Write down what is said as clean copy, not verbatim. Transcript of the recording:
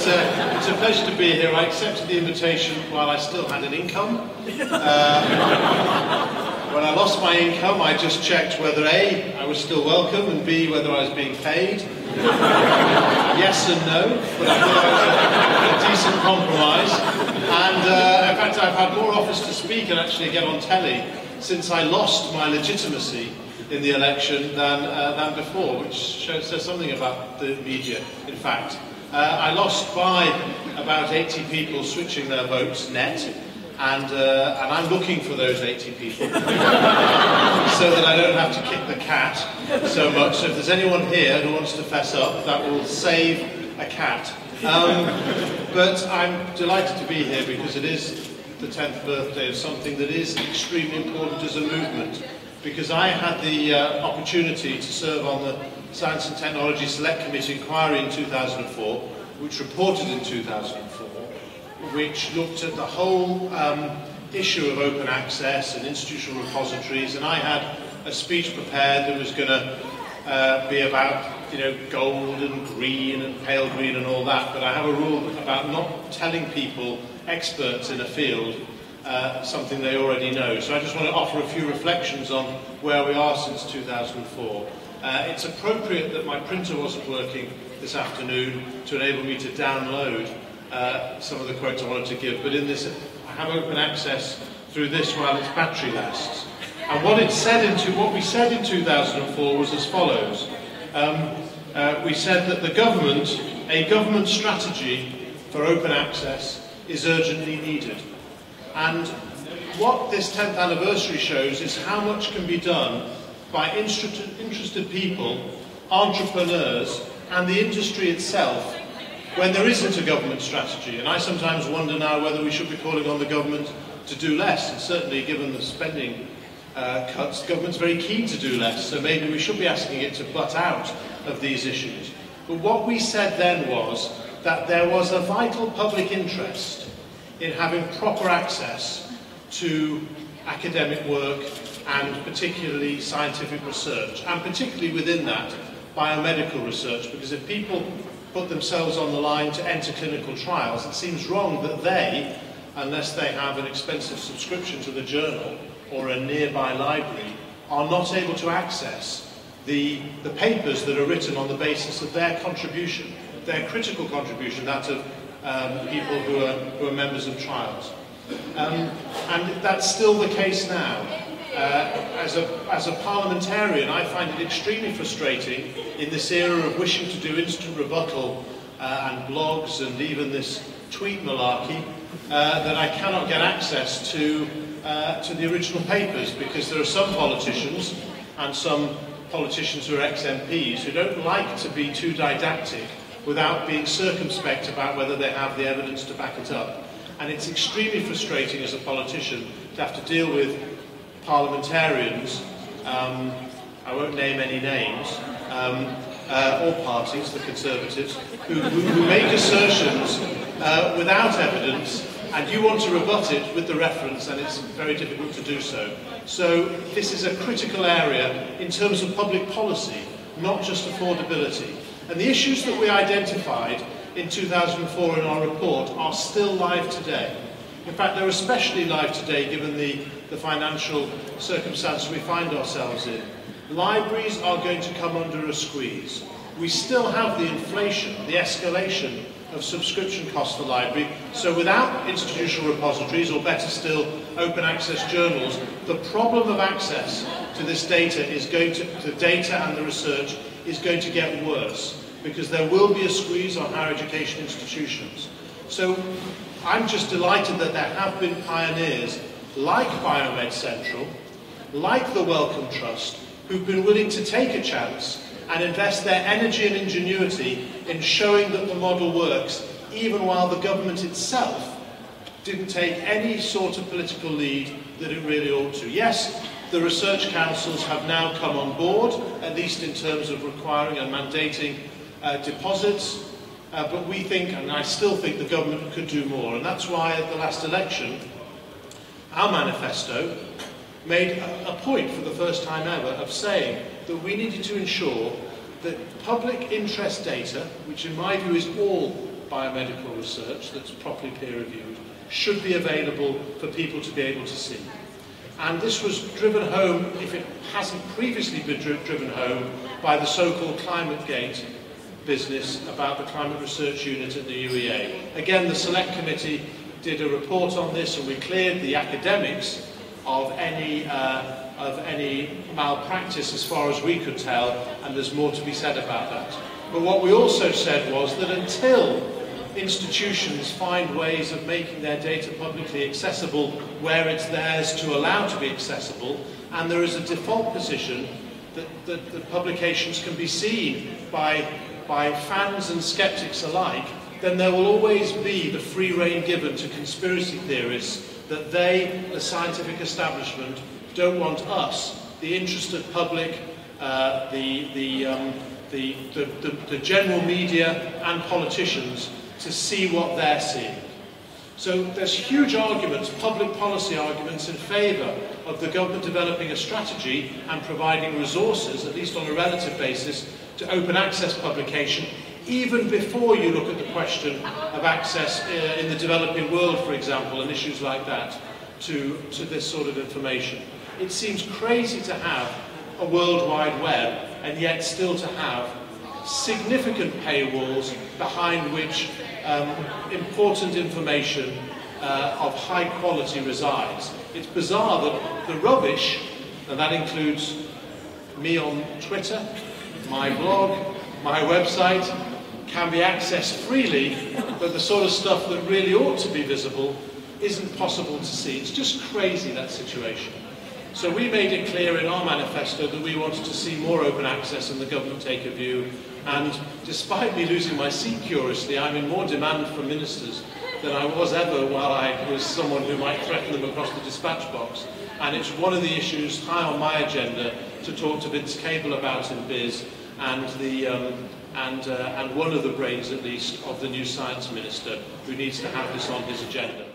It's a pleasure to be here. I accepted the invitation while I still had an income. When I lost my income, I just checked whether A, I was still welcome, and B, whether I was being paid. Yes and no, but I thought I was a decent compromise. And in fact, I've had more offers to speak and actually get on telly since I lost my legitimacy in the election than before, which says something about the media, in fact. I lost by about 80 people switching their votes net, and I'm looking for those 80 people so that I don't have to kick the cat so much. So if there's anyone here who wants to fess up, that will save a cat. But I'm delighted to be here because it is the 10th birthday of something that is extremely important as a movement. Because I had the opportunity to serve on the Science and Technology Select Committee inquiry in 2004, which reported in 2004, which looked at the whole issue of open access and institutional repositories, and I had a speech prepared that was going to be about, you know, gold and green and pale green and all that, but I have a rule about not telling people, experts in a field, something they already know. So I just want to offer a few reflections on where we are since 2004. It's appropriate that my printer wasn't working this afternoon to enable me to download some of the quotes I wanted to give, but in this, I have open access through this while its battery lasts. And what we said in 2004 was as follows. We said that a government strategy for open access is urgently needed. And what this 10th anniversary shows is how much can be done by interested people, entrepreneurs, and the industry itself when there isn't a government strategy. And I sometimes wonder now whether we should be calling on the government to do less. And certainly, given the spending cuts, the government's very keen to do less. So maybe we should be asking it to butt out of these issues. But what we said then was that there was a vital public interest in having proper access to academic work and particularly scientific research, and particularly within that, biomedical research, because if people put themselves on the line to enter clinical trials, it seems wrong that they, unless they have an expensive subscription to the journal or a nearby library, are not able to access the papers that are written on the basis of their contribution, their critical contribution, that of people who are members of trials. And that's still the case now. As a parliamentarian, I find it extremely frustrating in this era of wishing to do instant rebuttal and blogs and even this tweet malarkey that I cannot get access to the original papers, because there are some politicians and some politicians who are ex-MPs who don't like to be too didactic without being circumspect about whether they have the evidence to back it up. And it's extremely frustrating as a politician to have to deal with parliamentarians, I won't name any names, or parties, the Conservatives, who make assertions without evidence, and you want to rebut it with the reference, and it's very difficult to do so. So this is a critical area in terms of public policy, not just affordability. And the issues that we identified in 2004 in our report are still live today. In fact, they're especially live today given the financial circumstances we find ourselves in. Libraries are going to come under a squeeze. We still have the inflation, the escalation of subscription costs for library, so without institutional repositories, or better still, open access journals, the problem of access to this data is going to, the data and the research is going to get worse, because there will be a squeeze on higher education institutions. So I'm just delighted that there have been pioneers like BioMed Central, like the Wellcome Trust, who've been willing to take a chance and invest their energy and ingenuity in showing that the model works, even while the government itself didn't take any sort of political lead that it really ought to. Yes, the research councils have now come on board, at least in terms of requiring and mandating deposits, but we think, and I still think, the government could do more. And that's why at the last election, our manifesto made a point for the first time ever of saying that we needed to ensure that public interest data, which in my view is all biomedical research that's properly peer-reviewed should be available for people to be able to see. And this was driven home, if it hasn't previously been driven home, by the so-called ClimateGate business about the Climate Research Unit at the UEA. Again, the Select Committee did a report on this, and we cleared the academics of any malpractice as far as we could tell, and there's more to be said about that. But what we also said was that until institutions find ways of making their data publicly accessible where it's theirs to allow to be accessible, and there is a default position that publications can be seen by fans and skeptics alike, then there will always be the free rein given to conspiracy theorists that they, the scientific establishment, don't want us, the interested public, the general media and politicians, to see what they're seeing. So there's huge arguments, public policy arguments, in favour of the government developing a strategy and providing resources, at least on a relative basis, to open access publication, even before you look at the question of access in the developing world, for example, and issues like that, to this sort of information. It seems crazy to have a World Wide Web and yet still to have significant paywalls behind which important information of high quality resides. It's bizarre that the rubbish, and that includes me on Twitter, my blog, my website, can be accessed freely, but the sort of stuff that really ought to be visible isn't possible to see. It's just crazy, that situation. So we made it clear in our manifesto that we wanted to see more open access and the government take a view. And despite me losing my seat, curiously, I'm in more demand from ministers than I was ever while I was someone who might threaten them across the dispatch box. And it's one of the issues high on my agenda to talk to Vince Cable about in Biz, and one of the brains, at least, of the new science minister, who needs to have this on his agenda.